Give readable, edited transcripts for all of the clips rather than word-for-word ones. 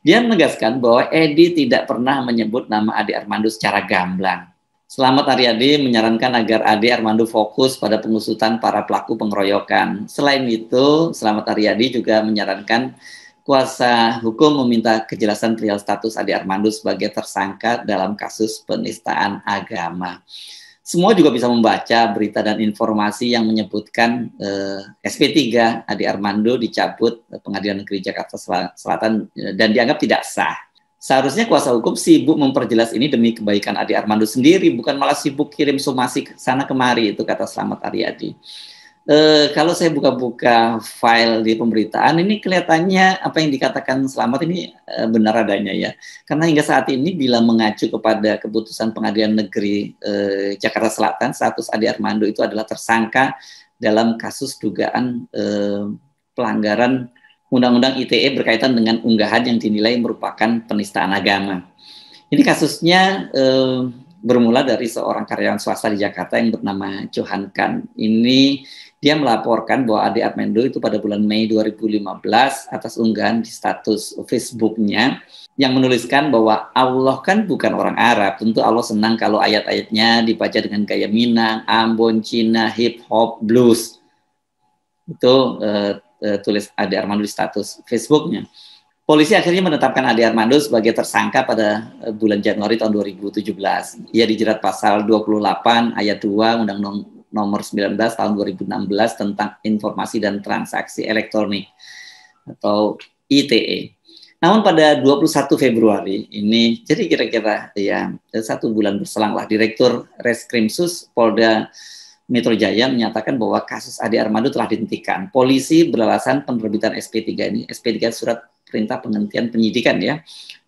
Dia menegaskan bahwa Edi tidak pernah menyebut nama Ade Armando secara gamblang. Selamat Aryadi menyarankan agar Ade Armando fokus pada pengusutan para pelaku pengeroyokan. Selain itu, Selamat Aryadi juga menyarankan kuasa hukum meminta kejelasan perihal status Ade Armando sebagai tersangka dalam kasus penistaan agama. Semua juga bisa membaca berita dan informasi yang menyebutkan SP3 Ade Armando dicabut Pengadilan Negeri Jakarta Selatan dan dianggap tidak sah. Seharusnya kuasa hukum sibuk memperjelas ini demi kebaikan Ade Armando sendiri, bukan malah sibuk kirim somasi ke sana kemari, itu kata Selamat Aryadi. Kalau saya buka-buka file di pemberitaan, ini kelihatannya apa yang dikatakan Selamat ini benar adanya ya. Karena hingga saat ini bila mengacu kepada keputusan Pengadilan Negeri Jakarta Selatan, status Ade Armando itu adalah tersangka dalam kasus dugaan pelanggaran Undang-Undang ITE berkaitan dengan unggahan yang dinilai merupakan penistaan agama. Ini kasusnya bermula dari seorang karyawan swasta di Jakarta yang bernama Johan Kan. Ini dia melaporkan bahwa Ade Armando itu pada bulan Mei 2015 atas unggahan di status Facebooknya yang menuliskan bahwa Allah kan bukan orang Arab. Tentu Allah senang kalau ayat-ayatnya dibaca dengan gaya Minang, Ambon, Cina, hip hop, blues. Itu tulis Ade Armando di status Facebooknya. Polisi akhirnya menetapkan Ade Armando sebagai tersangka pada bulan Januari tahun 2017. Ia dijerat pasal 28 ayat 2 Undang-Undang nomor 19 tahun 2016 tentang informasi dan transaksi elektronik atau ITE. Namun pada 21 Februari ini, jadi kira-kira ya 1 bulan berselang lah, Direktur Reskrimsus Polda Metro Jaya menyatakan bahwa kasus Ade Armando telah dihentikan. Polisi beralasan penerbitan SP3 ini, SP3 surat perintah penghentian penyidikan ya,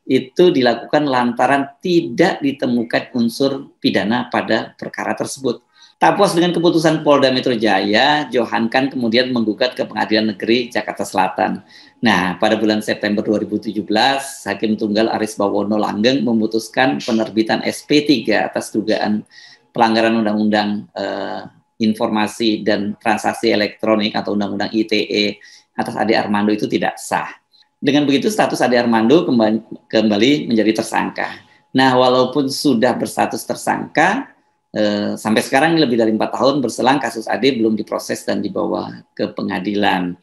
itu dilakukan lantaran tidak ditemukan unsur pidana pada perkara tersebut. Tak puas dengan keputusan Polda Metro Jaya, Johan Kan kemudian menggugat ke Pengadilan Negeri Jakarta Selatan. Nah, pada bulan September 2017, Hakim Tunggal Aris Bawono Langgeng memutuskan penerbitan SP3 atas dugaan pelanggaran Undang-Undang Informasi dan Transaksi Elektronik atau Undang-Undang ITE atas Ade Armando itu tidak sah. Dengan begitu status Ade Armando kembali menjadi tersangka. Nah, walaupun sudah berstatus tersangka, sampai sekarang lebih dari 4 tahun berselang kasus Ade belum diproses dan dibawa ke pengadilan.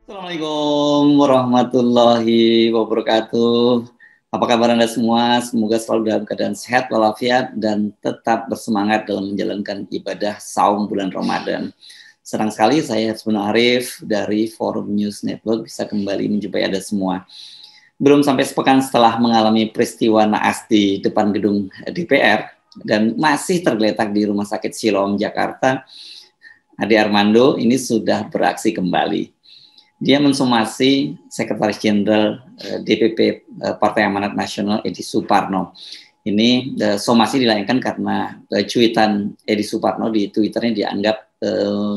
Assalamualaikum warahmatullahi wabarakatuh. Apa kabar Anda semua? Semoga selalu dalam keadaan sehat walafiat dan tetap bersemangat dalam menjalankan ibadah saum bulan Ramadan. Senang sekali saya Hasbun Arif dari Forum News Network bisa kembali menjumpai Anda semua. Belum sampai sepekan setelah mengalami peristiwa naas di depan gedung DPR dan masih tergeletak di Rumah Sakit Siloam Jakarta, Ade Armando ini sudah beraksi kembali. Dia mensomasi Sekretaris Jenderal DPP Partai Amanat Nasional Edi Suparno. Ini somasi dilayangkan karena cuitan Edi Suparno di Twitternya dianggap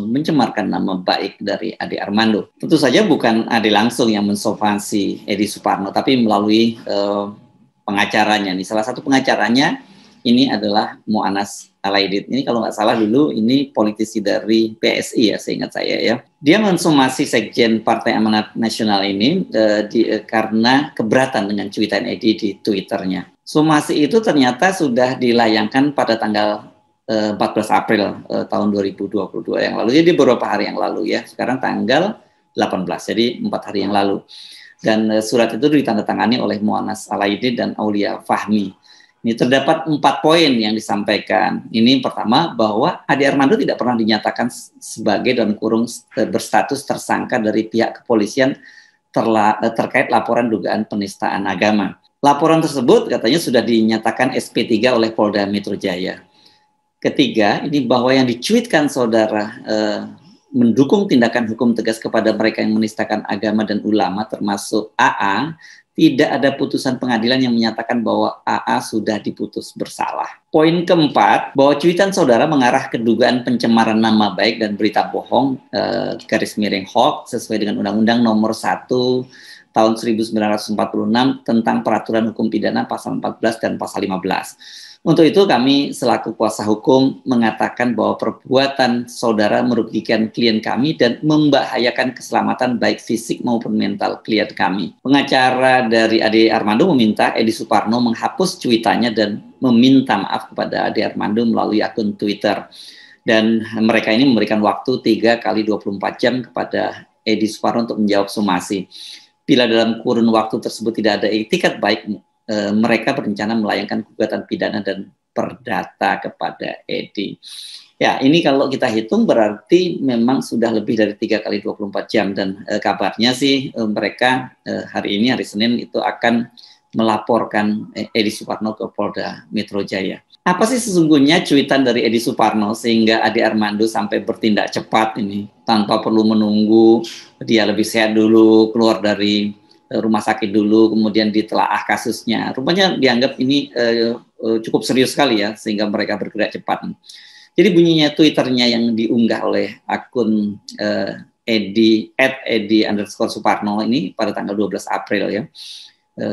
mencemarkan nama baik dari Ade Armando. Tentu saja bukan Ade langsung yang mensomasi Edi Suparno, tapi melalui pengacaranya. Nih, salah satu pengacaranya ini adalah Mu'annas Alaidit. Ini kalau nggak salah dulu ini politisi dari PSI ya, seingat saya ya. Dia mensomasi Sekjen Partai Amanat Nasional ini karena keberatan dengan cuitan Edi di Twitternya. Somasi itu ternyata sudah dilayangkan pada tanggal 14 April tahun 2022 yang lalu. Jadi beberapa hari yang lalu ya. Sekarang tanggal 18, jadi 4 hari yang lalu. Dan surat itu ditandatangani oleh Mu'annas Alaidit dan Aulia Fahmi. Ini terdapat 4 poin yang disampaikan. Ini pertama, bahwa Ade Armando tidak pernah dinyatakan sebagai dalam kurung berstatus tersangka dari pihak kepolisian terkait laporan dugaan penistaan agama. Laporan tersebut katanya sudah dinyatakan SP3 oleh Polda Metro Jaya. Ketiga, ini bahwa yang dicuitkan saudara mendukung tindakan hukum tegas kepada mereka yang menistakan agama dan ulama termasuk AA, tidak ada putusan pengadilan yang menyatakan bahwa AA sudah diputus bersalah. Poin keempat, bahwa cuitan saudara mengarah ke dugaan pencemaran nama baik dan berita bohong, garis miring hoax, sesuai dengan Undang-Undang Nomor 1 tahun 1946 tentang Peraturan Hukum Pidana pasal 14 dan pasal 15. Untuk itu kami selaku kuasa hukum mengatakan bahwa perbuatan saudara merugikan klien kami dan membahayakan keselamatan baik fisik maupun mental klien kami. Pengacara dari Ade Armando meminta Edi Suparno menghapus cuitannya dan meminta maaf kepada Ade Armando melalui akun Twitter. Dan mereka ini memberikan waktu 3 kali 24 jam kepada Edi Suparno untuk menjawab somasi. Bila dalam kurun waktu tersebut tidak ada etikat baik, mereka berencana melayangkan gugatan pidana dan perdata kepada Edi. Ya, ini kalau kita hitung berarti memang sudah lebih dari 3 kali 24 jam dan kabarnya sih mereka hari ini, hari Senin itu akan melaporkan Edi Suparno ke Polda Metro Jaya. Apa sih sesungguhnya cuitan dari Edi Suparno sehingga Ade Armando sampai bertindak cepat ini tanpa perlu menunggu dia lebih sehat dulu, keluar dari rumah sakit dulu, kemudian ditelaah kasusnya. Rupanya dianggap ini cukup serius sekali ya, sehingga mereka bergerak cepat. Jadi bunyinya Twitternya yang diunggah oleh akun @edi_suparno ini pada tanggal 12 April ya.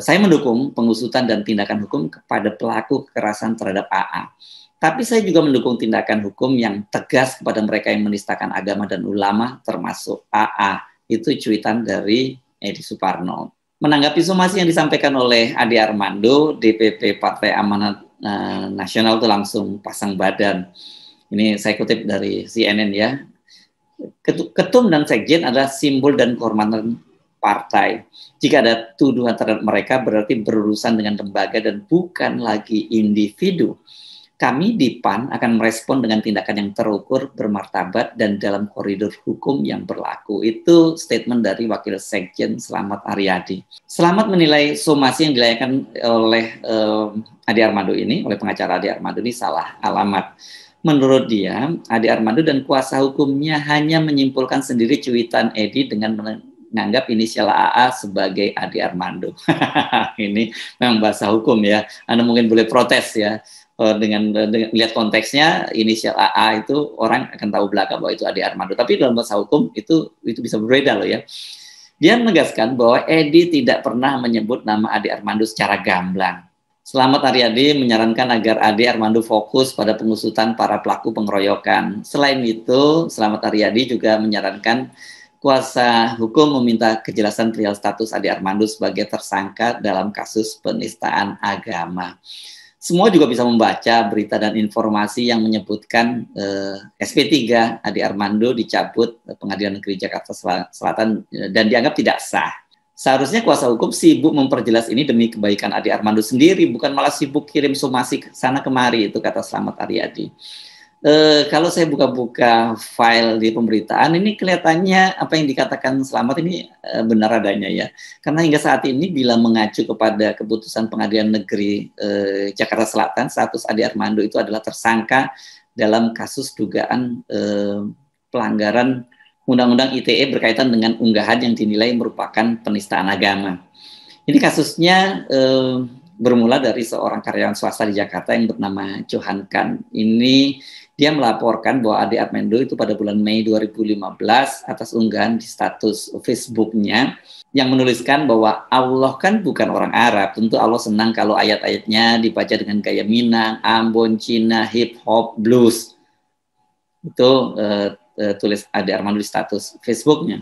Saya mendukung pengusutan dan tindakan hukum kepada pelaku kekerasan terhadap AA. Tapi saya juga mendukung tindakan hukum yang tegas kepada mereka yang menistakan agama dan ulama, termasuk AA. Itu cuitan dari Edi Suparno. Menanggapi somasi yang disampaikan oleh Ade Armando, DPP Partai Amanat Nasional itu langsung pasang badan. Ini saya kutip dari CNN ya. Ketum dan sekjen adalah simbol dan kehormatan partai. Jika ada tuduhan terhadap mereka berarti berurusan dengan lembaga dan bukan lagi individu. Kami di PAN akan merespon dengan tindakan yang terukur, bermartabat, dan dalam koridor hukum yang berlaku. Itu statement dari Wakil Sekjen Slamet Aryadi. Slamet menilai somasi yang dilayangkan oleh Ade Armando ini, oleh pengacara Ade Armando ini salah alamat. Menurut dia, Ade Armando dan kuasa hukumnya hanya menyimpulkan sendiri cuitan Edi dengan menganggap inisial AA sebagai Ade Armando. Ini memang bahasa hukum ya. Anda mungkin boleh protes ya. Dengan lihat konteksnya inisial AA itu orang akan tahu belakang bahwa itu Ade Armando. Tapi dalam bahasa hukum itu bisa berbeda loh ya. Dia menegaskan bahwa Edi tidak pernah menyebut nama Ade Armando secara gamblang. Slamet Aryadi menyarankan agar Ade Armando fokus pada pengusutan para pelaku pengeroyokan. Selain itu, Slamet Aryadi juga menyarankan kuasa hukum meminta kejelasan perihal status Ade Armando sebagai tersangka dalam kasus penistaan agama. Semua juga bisa membaca berita dan informasi yang menyebutkan SP3 Ade Armando dicabut Pengadilan Negeri Jakarta Selatan dan dianggap tidak sah. Seharusnya kuasa hukum sibuk memperjelas ini demi kebaikan Ade Armando sendiri, bukan malah sibuk kirim somasi ke sana kemari, itu kata Slamet Aryadi. Kalau saya buka-buka file di pemberitaan, ini kelihatannya apa yang dikatakan Slamet ini benar adanya ya. Karena hingga saat ini bila mengacu kepada keputusan Pengadilan Negeri Jakarta Selatan, status Ade Armando itu adalah tersangka dalam kasus dugaan pelanggaran Undang-Undang ITE berkaitan dengan unggahan yang dinilai merupakan penistaan agama. Ini kasusnya bermula dari seorang karyawan swasta di Jakarta yang bernama Johan Kan. Ini dia melaporkan bahwa Ade Armando itu pada bulan Mei 2015 atas unggahan di status Facebooknya yang menuliskan bahwa Allah kan bukan orang Arab. Tentu Allah senang kalau ayat-ayatnya dibaca dengan gaya Minang, Ambon, Cina, hip hop, blues. Itu tulis Ade Armando di status Facebooknya.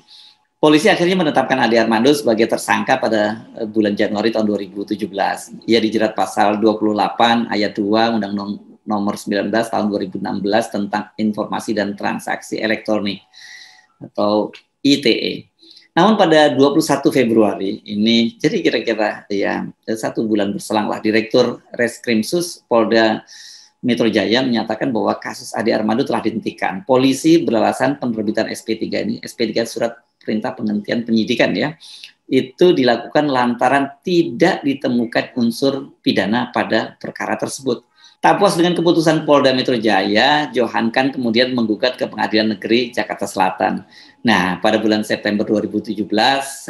Polisi akhirnya menetapkan Ade Armando sebagai tersangka pada bulan Januari tahun 2017. Ia dijerat pasal 28 ayat 2 Undang-Undang Nomor 19 tahun 2016 tentang informasi dan transaksi elektronik atau ITE. Namun pada 21 Februari ini, jadi kira-kira ya 1 bulan berselang lah, Direktur Reskrimsus Polda Metro Jaya menyatakan bahwa kasus Ade Armando telah dihentikan. Polisi beralasan penerbitan SP3 ini, SP3 surat perintah penghentian penyidikan ya, itu dilakukan lantaran tidak ditemukan unsur pidana pada perkara tersebut. Tak puas dengan keputusan Polda Metro Jaya, Johan kan kemudian menggugat ke Pengadilan Negeri Jakarta Selatan. Nah, pada bulan September 2017,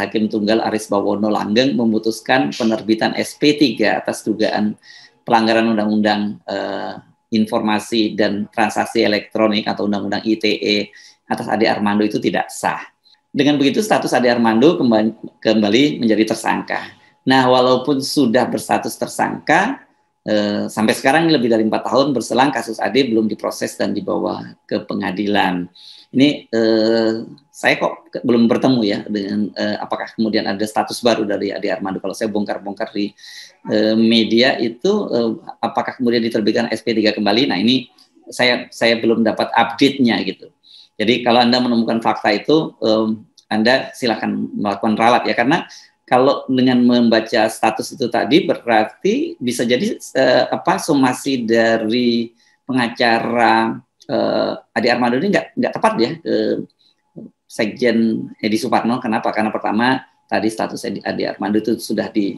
Hakim Tunggal Aris Bawono Langgeng memutuskan penerbitan SP3 atas dugaan pelanggaran Undang-Undang Informasi dan Transaksi Elektronik atau Undang-Undang ITE atas Ade Armando itu tidak sah. Dengan begitu, status Ade Armando kembali menjadi tersangka. Nah, walaupun sudah berstatus tersangka, sampai sekarang lebih dari 4 tahun berselang kasus Ade belum diproses dan dibawa ke pengadilan. Ini saya kok belum bertemu ya dengan apakah kemudian ada status baru dari Ade Armando. Kalau saya bongkar-bongkar di media itu apakah kemudian diterbitkan SP3 kembali. Nah, ini saya belum dapat update-nya gitu. Jadi kalau Anda menemukan fakta itu Anda silakan melakukan ralat ya, karena kalau dengan membaca status itu tadi berarti bisa jadi somasi dari pengacara Ade Armando ini nggak tepat ya, Sekjen Edi Suparno. Kenapa? Karena pertama tadi status Ade Armando itu sudah di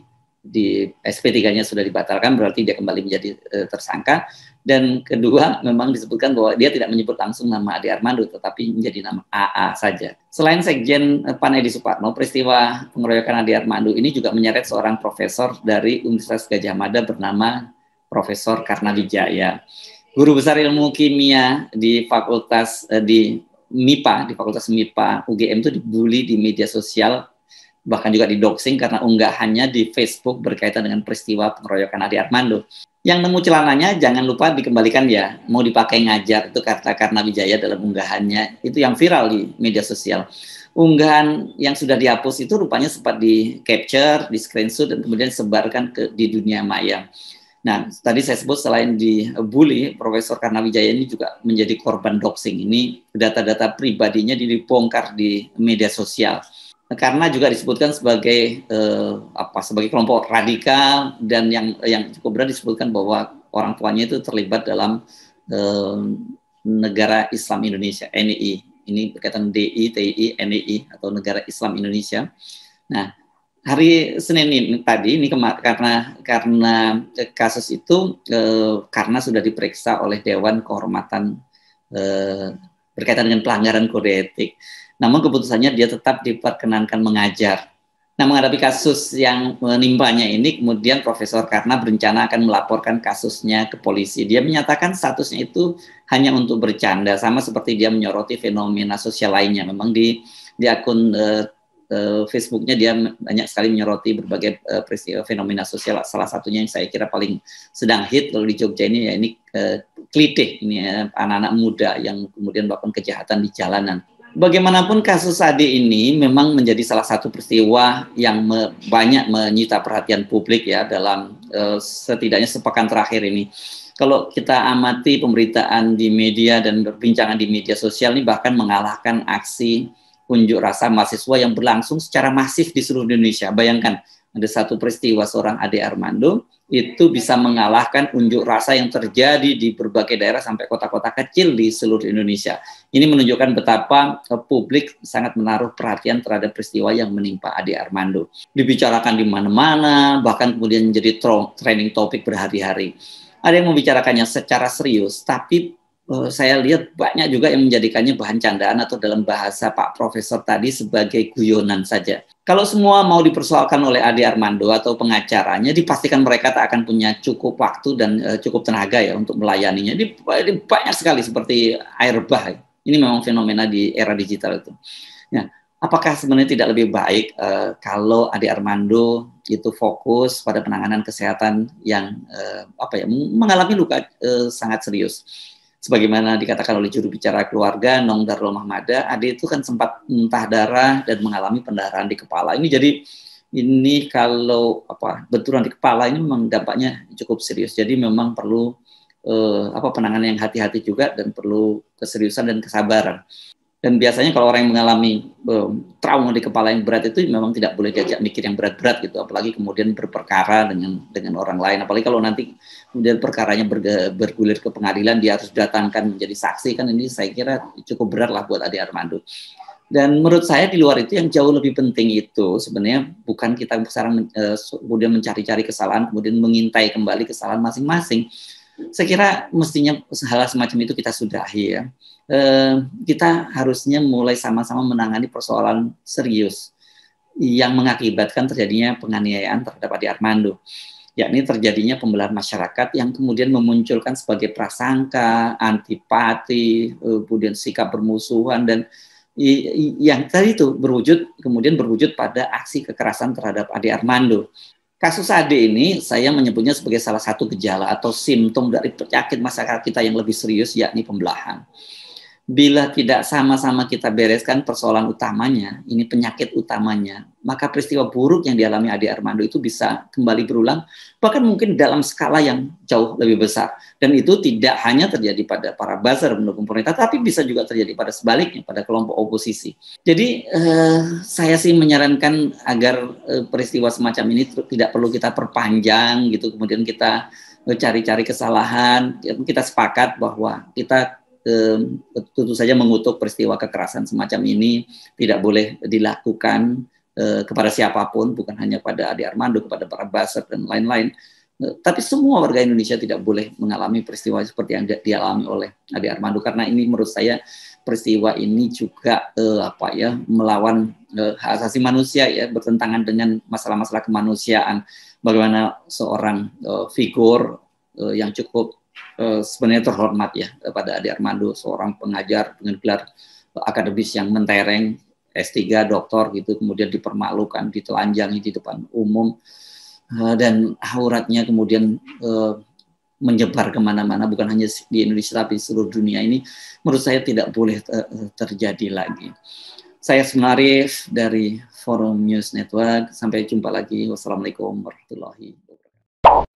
SP3-nya sudah dibatalkan, berarti dia kembali menjadi tersangka. Dan kedua, memang disebutkan bahwa dia tidak menyebut langsung nama Ade Armando, tetapi menjadi nama AA saja. Selain Sekjen PAN Edi Suparno, peristiwa pengeroyokan Ade Armando ini juga menyeret seorang profesor dari Universitas Gadjah Mada bernama Profesor Karnawijaya. Guru besar ilmu kimia di Fakultas di Fakultas MIPA UGM itu dibully di media sosial, bahkan juga di doxing karena unggahannya di Facebook berkaitan dengan peristiwa pengeroyokan Ade Armando. Yang nemu celananya jangan lupa dikembalikan ya, mau dipakai ngajar, itu kata Karnawijaya dalam unggahannya, itu yang viral di media sosial. Unggahan yang sudah dihapus itu rupanya sempat di capture, di screenshot, dan kemudian disebarkan di dunia maya. Nah, tadi saya sebut selain dibully, Profesor Karnawijaya ini juga menjadi korban doxing. Ini data-data pribadinya dibongkar di media sosial. Karena juga disebutkan sebagai sebagai kelompok radikal, dan yang cukup berat disebutkan bahwa orang tuanya itu terlibat dalam Negara Islam Indonesia (NII). Ini berkaitan DI, TI, NII atau Negara Islam Indonesia. Nah, hari Senin ini tadi ini karena kasus itu karena sudah diperiksa oleh Dewan Kehormatan berkaitan dengan pelanggaran kode etik. Namun keputusannya dia tetap diperkenankan mengajar. Nah, menghadapi kasus yang menimpanya ini, kemudian Profesor Karna berencana akan melaporkan kasusnya ke polisi. Dia menyatakan statusnya itu hanya untuk bercanda, sama seperti dia menyoroti fenomena sosial lainnya. Memang di akun Facebooknya dia banyak sekali menyoroti berbagai peristiwa fenomena sosial. Salah satunya yang saya kira paling sedang hit kalau di Jogja ini ya ini klitih, ini anak-anak muda yang kemudian melakukan kejahatan di jalanan. Bagaimanapun kasus Ade ini memang menjadi salah satu peristiwa yang banyak menyita perhatian publik ya dalam setidaknya sepekan terakhir ini. Kalau kita amati pemberitaan di media dan perbincangan di media sosial ini bahkan mengalahkan aksi unjuk rasa mahasiswa yang berlangsung secara masif di seluruh Indonesia. Bayangkan, ada satu peristiwa seorang Ade Armando itu bisa mengalahkan unjuk rasa yang terjadi di berbagai daerah sampai kota-kota kecil di seluruh Indonesia. Ini menunjukkan betapa publik sangat menaruh perhatian terhadap peristiwa yang menimpa Ade Armando. Dibicarakan di mana-mana, bahkan kemudian menjadi trending topik berhari-hari. Ada yang membicarakannya secara serius, tapi saya lihat banyak juga yang menjadikannya bahan candaan atau dalam bahasa Pak Profesor tadi sebagai guyonan saja. Kalau semua mau dipersoalkan oleh Ade Armando atau pengacaranya, dipastikan mereka tak akan punya cukup waktu dan cukup tenaga ya untuk melayaninya. Ini banyak sekali seperti air bah. Ini memang fenomena di era digital itu. Nah, apakah sebenarnya tidak lebih baik kalau Ade Armando itu fokus pada penanganan kesehatan yang mengalami luka sangat serius? Sebagaimana dikatakan oleh juru bicara keluarga Nong Darul Mahmada, Ade itu kan sempat muntah darah dan mengalami pendarahan di kepala. Ini kalau benturan di kepala ini memang dampaknya cukup serius. Jadi memang perlu penanganan yang hati-hati juga dan perlu keseriusan dan kesabaran. Dan biasanya kalau orang yang mengalami trauma di kepala yang berat itu memang tidak boleh diajak mikir yang berat-berat gitu, apalagi kemudian berperkara dengan orang lain, apalagi kalau nanti kemudian perkaranya bergulir ke pengadilan, dia harus datangkan menjadi saksi, kan ini saya kira cukup berat lah buat Ade Armando. Dan menurut saya di luar itu yang jauh lebih penting itu sebenarnya bukan kita sekarang kemudian mencari-cari kesalahan, kemudian mengintai kembali kesalahan masing-masing. Saya kira mestinya hal semacam itu kita sudahi ya. Kita harusnya mulai sama-sama menangani persoalan serius yang mengakibatkan terjadinya penganiayaan terhadap Ade Armando, yakni terjadinya pembelahan masyarakat yang kemudian memunculkan sebagai prasangka, antipati, kemudian sikap bermusuhan, dan yang tadi itu kemudian berwujud pada aksi kekerasan terhadap Ade Armando. Kasus Ade ini saya menyebutnya sebagai salah satu gejala atau simptom dari penyakit masyarakat kita yang lebih serius, yakni pembelahan. Bila tidak sama-sama kita bereskan persoalan utamanya, ini penyakit utamanya, maka peristiwa buruk yang dialami Ade Armando itu bisa kembali berulang, bahkan mungkin dalam skala yang jauh lebih besar. Dan itu tidak hanya terjadi pada para buzzer mendukung pemerintah, tapi bisa juga terjadi pada sebaliknya, pada kelompok oposisi. Jadi saya sih menyarankan agar peristiwa semacam ini tidak perlu kita perpanjang gitu, kemudian kita cari-cari kesalahan. Kita sepakat bahwa kita tentu saja mengutuk peristiwa kekerasan semacam ini tidak boleh dilakukan kepada siapapun, bukan hanya pada Ade Armando, kepada para buzzer dan lain-lain. Tapi semua warga Indonesia tidak boleh mengalami peristiwa seperti yang dialami oleh Ade Armando, karena ini menurut saya peristiwa ini juga melawan hak asasi manusia ya, bertentangan dengan masalah-masalah kemanusiaan. Bagaimana seorang figur yang cukup sebenarnya terhormat ya pada Ade Armando, seorang pengajar dengan gelar akademis yang mentereng, S3, doktor gitu, kemudian dipermalukan, ditelanjangi di depan umum, dan auratnya kemudian menyebar kemana-mana, bukan hanya di Indonesia tapi seluruh dunia. Ini menurut saya tidak boleh terjadi lagi. Saya Sunarif dari Forum News Network. Sampai jumpa lagi. Wassalamualaikum warahmatullahi wabarakatuh.